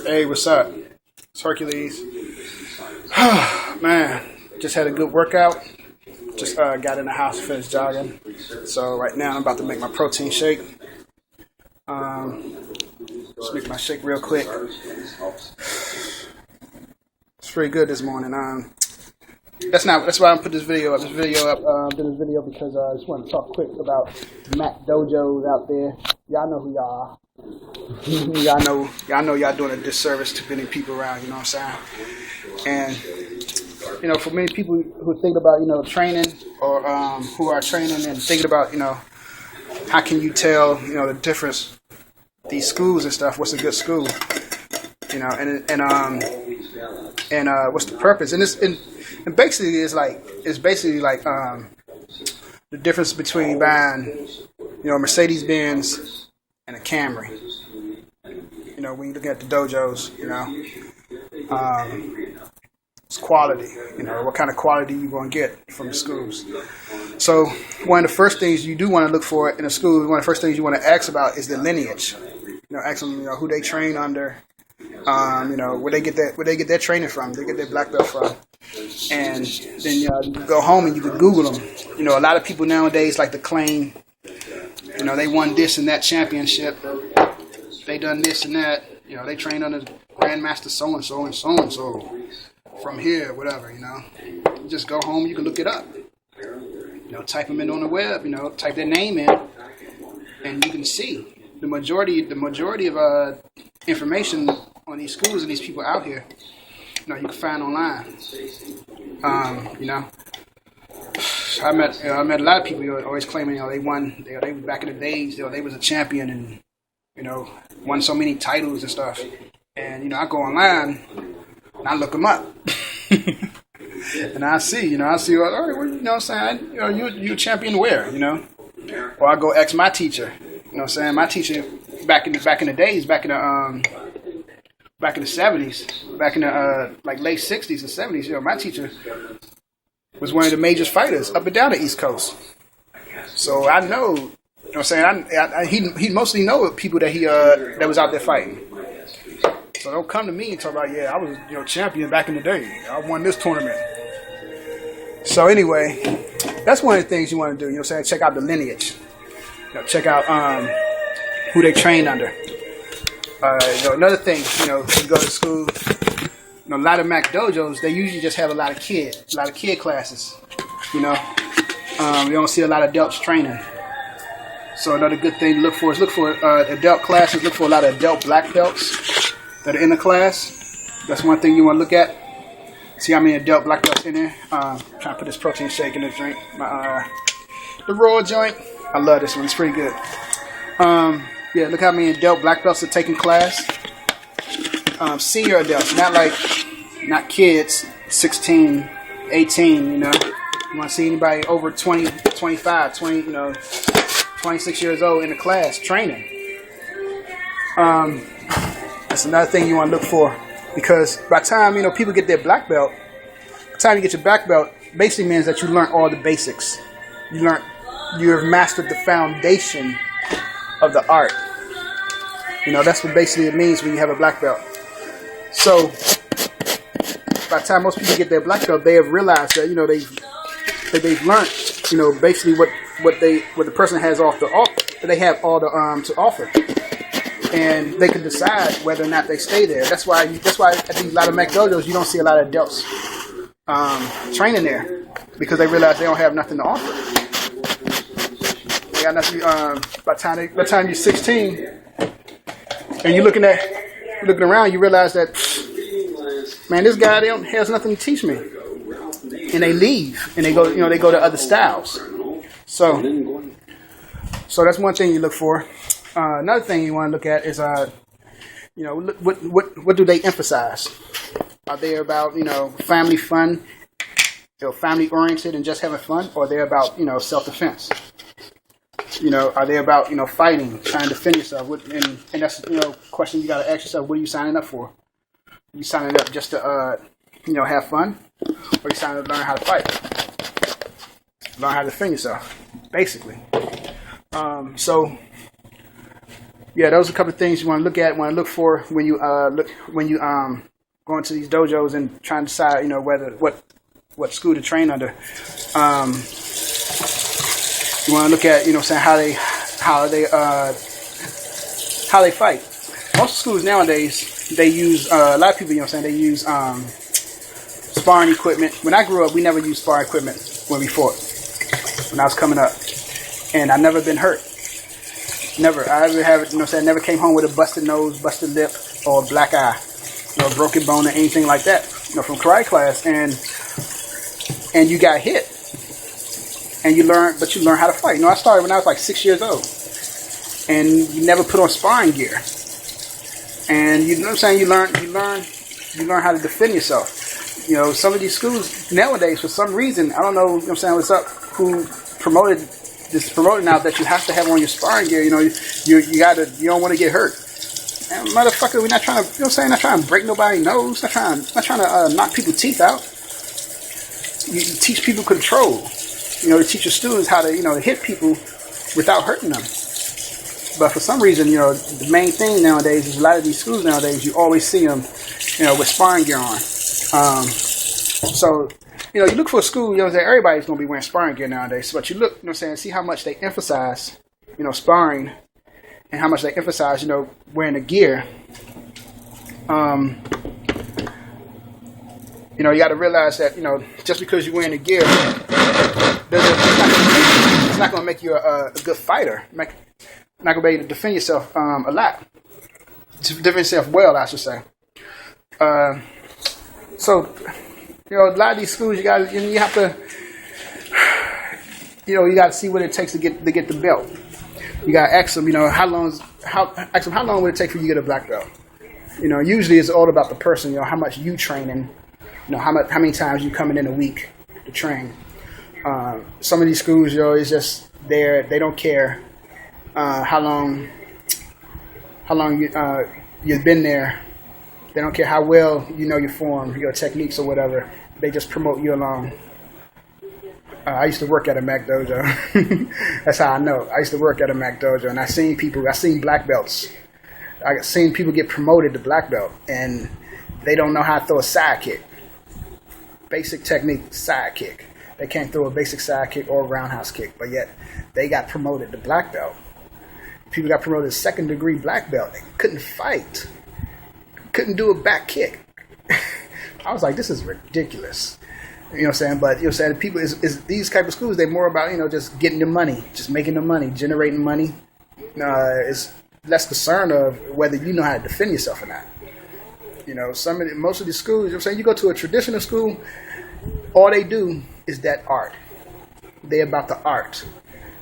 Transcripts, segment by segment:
Hey, what's up? It's Hercules. Man, just had a good workout. Just got in the house, finished jogging. So right now I'm about to make my protein shake. Just make my shake real quick. It's pretty good this morning. That's why I put this video up. Did this video because I just want to talk quick about the McDojos out there. Y'all know who y'all are. y'all know y'all doing a disservice to many people around. You know what I'm saying? And for many people who think about training or who are training and thinking about how can you tell the difference, these schools and stuff. What's a good school? And what's the purpose? And basically it's basically like the difference between buying Mercedes Benz and a Camry. When you look at the dojos, it's quality. What kind of quality you going to get from the schools. So one of the first things you do want to look for in a school, one of the first things you want to ask about is the lineage. Ask them, who they train under, where they get their training from, they get their black belt from. And then you go home and you can Google them. A lot of people nowadays like to claim, they won this and that championship. They done this and that. They train under Grandmaster so and so and so and so from here, whatever. You just go home. You can look it up. Type them in on the web. Type their name in, and you can see the majority of information on these schools and these people out here. You can find online. I met a lot of people always claiming they won. They were back in the days. They was a champion and won so many titles and stuff. And I go online and I look them up. And I see. All right, well, what I'm saying? You a champion where? Or I go ask my teacher. What I'm saying? My teacher back in the days, back in the 70s, back in the late 60s and 70s, my teacher was one of the major fighters up and down the East Coast. So I know, what I'm saying? He mostly know people that that was out there fighting. So don't come to me and talk about, I was champion back in the day. I won this tournament. So anyway, that's one of the things you want to do. What I'm saying? Check out the lineage. Check out who they train under. Another thing, you go to school, a lot of McDojos, they usually just have a lot of kid classes. You don't see a lot of adults training. So another good thing to look for is adult classes. Look for a lot of adult black belts that are in the class. That's one thing you want to look at. See how many adult black belts in there. Trying to put this protein shake in the drink. The raw joint. I love this one. It's pretty good. Look how many adult black belts are taking class. Senior adults, not kids, 16, 18, You want to see anybody over 20, 25, 20, 26 years old in the class training. That's another thing you want to look for, because by the time, people get their black belt, by the time you get your black belt, basically means that you learn all the basics. You have mastered the foundation of the art. That's what basically it means when you have a black belt. So by the time most people get their black belt, they have realized that they've learned basically what the person has off the offer. They have all the to offer, and they can decide whether or not they stay there. That's why at a lot of McDojos you don't see a lot of adults training there, because they realize they don't have nothing to offer. They got nothing. By the time you're 16 and you're looking around, you realize that, man, this guy has nothing to teach me, and they leave and they go to other styles. So that's one thing you look for. Another thing you want to look at is what do they emphasize? Are they about family fun, family oriented and just having fun, or are they about self defense? Are they about fighting, trying to defend yourself? And that's question you got to ask yourself: what are you signing up for? Are you signing up just to have fun, or are you signing up to learn how to fight, learn how to defend yourself, basically? yeah, those are a couple of things you want to look at, want to look for when you go into these dojos and trying to decide, whether what school to train under. You want to look at, saying how they fight. Most schools nowadays, they use a lot of people, they use sparring equipment. When I grew up, we never used sparring equipment when we fought. When I was coming up, and I never been hurt. Never. I ever have, never came home with a busted nose, busted lip, or a black eye, or a broken bone, or anything like that. From karate class, and you got hit, and you learn how to fight. I started when I was like 6 years old, and you never put on sparring gear, and you learn how to defend yourself. Some of these schools nowadays, for some reason, I don't know, what's up, who promoted now that you have to have on your sparring gear. You don't want to get hurt. And motherfucker, we're not trying to, not trying to break nobody's nose, not trying to knock people's teeth out. You teach people control. To teach your students how to, to hit people without hurting them. But for some reason, the main thing nowadays is a lot of these schools nowadays, you always see them, with sparring gear on. So, you look for a school, that everybody's going to be wearing sparring gear nowadays. But you look, see how much they emphasize, sparring, and how much they emphasize, wearing the gear. You got to realize that, just because you're wearing the gear, it's not going to make you a good fighter. Not going to be able to defend yourself a lot. To defend yourself well, I should say. So, a lot of these schools, you have to, you got to see what it takes to get the belt. You got to ask them, how long would it take for you to get a black belt? Usually it's all about the person, how much you training, how many times you coming in a week to train. Some of these schools, it's just they don't care how long you've been there. They don't care how well your form, your techniques or whatever. They just promote you along. I used to work at a McDojo. That's how I know. I used to work at a McDojo, and I seen black belts. I seen people get promoted to black belt, and they don't know how to throw a side kick. Basic technique, side kick. They can't throw a basic side kick or a roundhouse kick, but yet they got promoted to black belt. People got promoted to second degree black belt. They couldn't fight. Couldn't do a back kick. I was like, this is ridiculous. But people is these type of schools, they're more about, just getting the money, just making the money, generating money. It's less concerned of whether you know how to defend yourself or not. Most of these schools, you go to a traditional school, all they do is that art. They're about the art.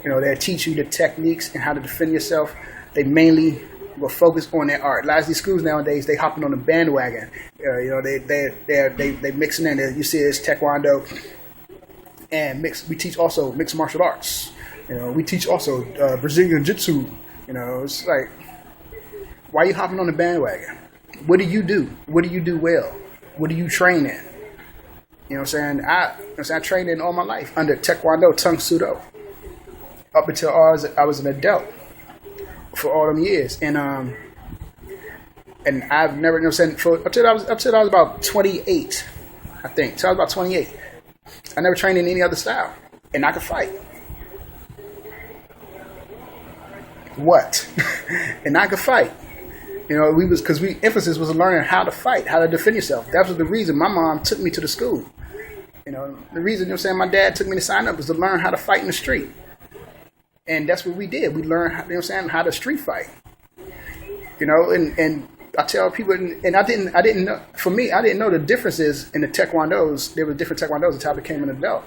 They'll teach you the techniques and how to defend yourself. They mainly will focus on their art. A lot of these schools nowadays, they hopping on the bandwagon. They mixing in. You see, it's taekwondo and mix. We teach also mixed martial arts. We teach also Brazilian jiu-jitsu. It's like, why are you hopping on the bandwagon? What do you do? What do you do well? What do you train in? I trained in all my life under taekwondo, tung sudo, up until I was an adult for all them years, and I've never until I was about 28, I think. Till I was about 28, I never trained in any other style, and I could fight. What? And I could fight. Because emphasis was learning how to fight, how to defend yourself. That was the reason my mom took me to the school. The reason, my dad took me to sign up was to learn how to fight in the street. And that's what we did. We learned, how to street fight. And I tell people, and I didn't know, for me, I didn't know the differences in the taekwondos. There were different taekwondos until I became an adult.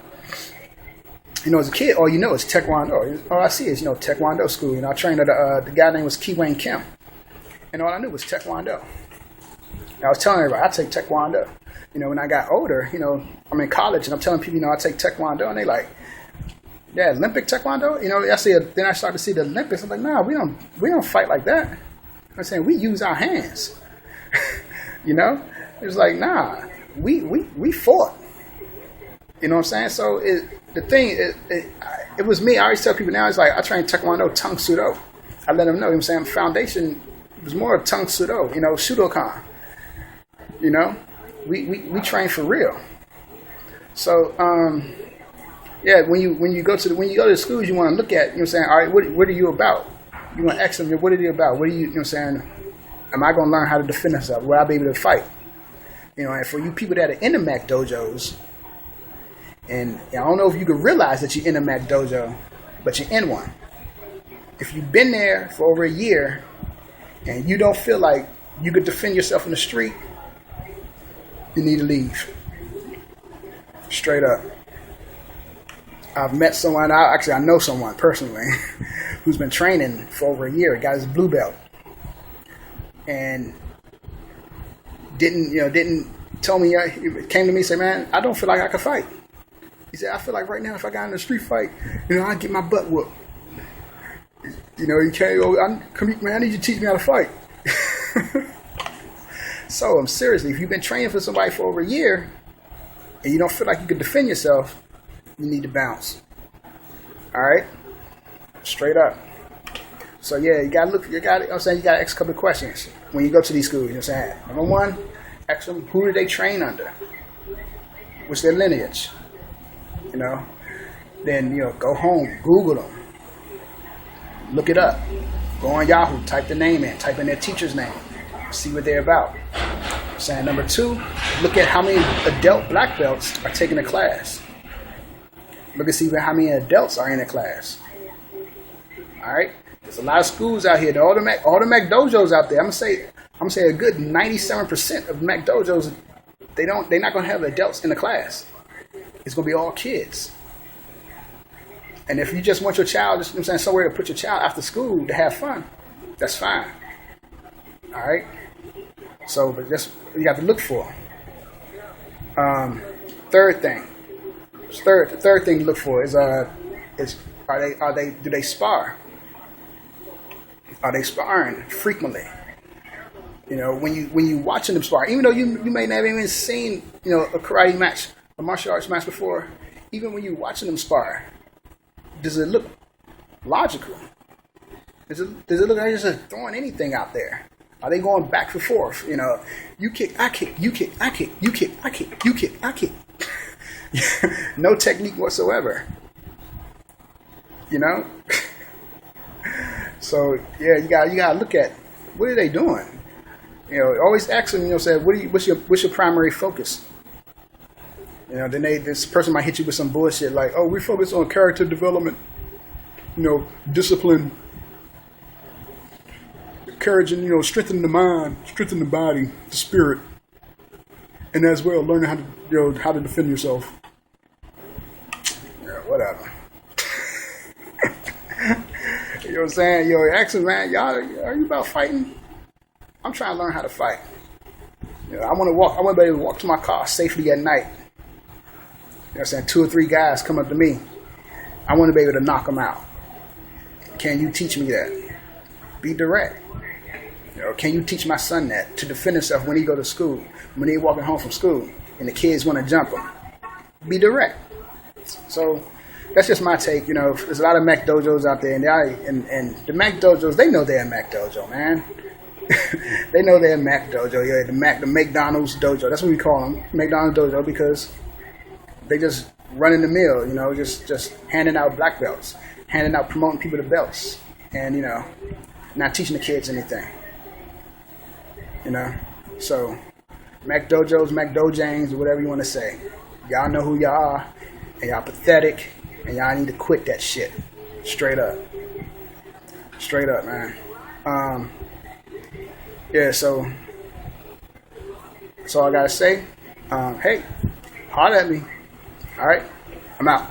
As a kid, all you know is taekwondo. All I see is, taekwondo school. I trained at the guy named was Ki Wayne Kim. And all I knew was taekwondo. And I was telling everybody, I take taekwondo. When I got older, I'm in college and I'm telling people, I take taekwondo, and they like, yeah, Olympic taekwondo. Then I started to see the Olympics. I'm like, nah, we don't fight like that. I'm saying we use our hands. It was like, nah, we fought. You know what I'm saying? So it was me. I always tell people now, it's like I train taekwondo, tung sudo. I let them know. You know what I'm saying? Foundation was more Tung Sudo, Shudokan. We train for real. So, yeah, when you go to the schools, you want to look at, you know what I'm saying, all right, what are you about? You want to ask them, what are you about? What are you know what I'm saying, am I going to learn how to defend myself? Will I be able to fight? And for you people that are in the McDojos, and I don't know if you can realize that you're in a McDojo, but you're in one. If you've been there for over a year and you don't feel like you could defend yourself in the street, you need to leave. Straight up. I've met someone, I know someone personally who's been training for over a year, got his blue belt, and didn't tell me, he came to me and said, man, I don't feel like I can fight. He said, I feel like right now if I got in a street fight, I'd get my butt whooped. You can't go, man, I need you to teach me how to fight. So, seriously, if you've been training for somebody for over a year and you don't feel like you can defend yourself, you need to bounce. All right? Straight up. So, yeah, you got to ask a couple of questions when you go to these schools. You know what I'm saying? Number one, ask them, who do they train under? What's their lineage? Then, go home, Google them. Look it up. Go on Yahoo, type the name in, type in their teacher's name, see what they're about. Saying number two, look at how many adult black belts are taking a class. Look and see how many adults are in a class. All right, there's a lot of schools out here. All the McDojos out there. I'm gonna say a good 97% of McDojos, they're not gonna have adults in the class. It's gonna be all kids. And if you just want your child, somewhere to put your child after school to have fun, that's fine. All right. So, but that's what you got to look for. Third thing to look for is do they spar? Are they sparring frequently? When you watching them spar, even though you may not have even seen a karate match, a martial arts match before, even when you watching them spar, does it look logical? Does it look like they're just throwing anything out there? Are they going back and forth? You kick, I kick, you kick, I kick, you kick, I kick, you kick, I kick. No technique whatsoever. So yeah, you gotta look at what are they doing. Always ask them. Say what's your primary focus. Then this person might hit you with some bullshit like, oh, we focus on character development, discipline, courage, and strengthening the mind, strengthening the body, the spirit, and as well learning how to how to defend yourself. Yeah, whatever. You know what I'm saying? Ask them, man, y'all, are you about fighting? I'm trying to learn how to fight. I want to be able to walk to my car safely at night. You know what I'm saying? 2 or 3 guys come up to me. I want to be able to knock them out. Can you teach me that? Be direct. Can you teach my son that to defend himself when he go to school, when he walking home from school, and the kids want to jump him? Be direct. So that's just my take. There's a lot of McDojos out there, and the McDojos, they know they're a McDojo, man. They know they're a McDojo. Yeah, the McDonald's dojo. That's what we call them, McDonald's dojo, because they just running the mill, just handing out black belts, promoting people to belts, and not teaching the kids anything. So McDojos, McDojangs, or whatever you want to say, y'all know who y'all are, and y'all pathetic, and y'all need to quit that shit. Straight up, man. Yeah. So that's all I gotta say. Hey, holler at me. All right, I'm out.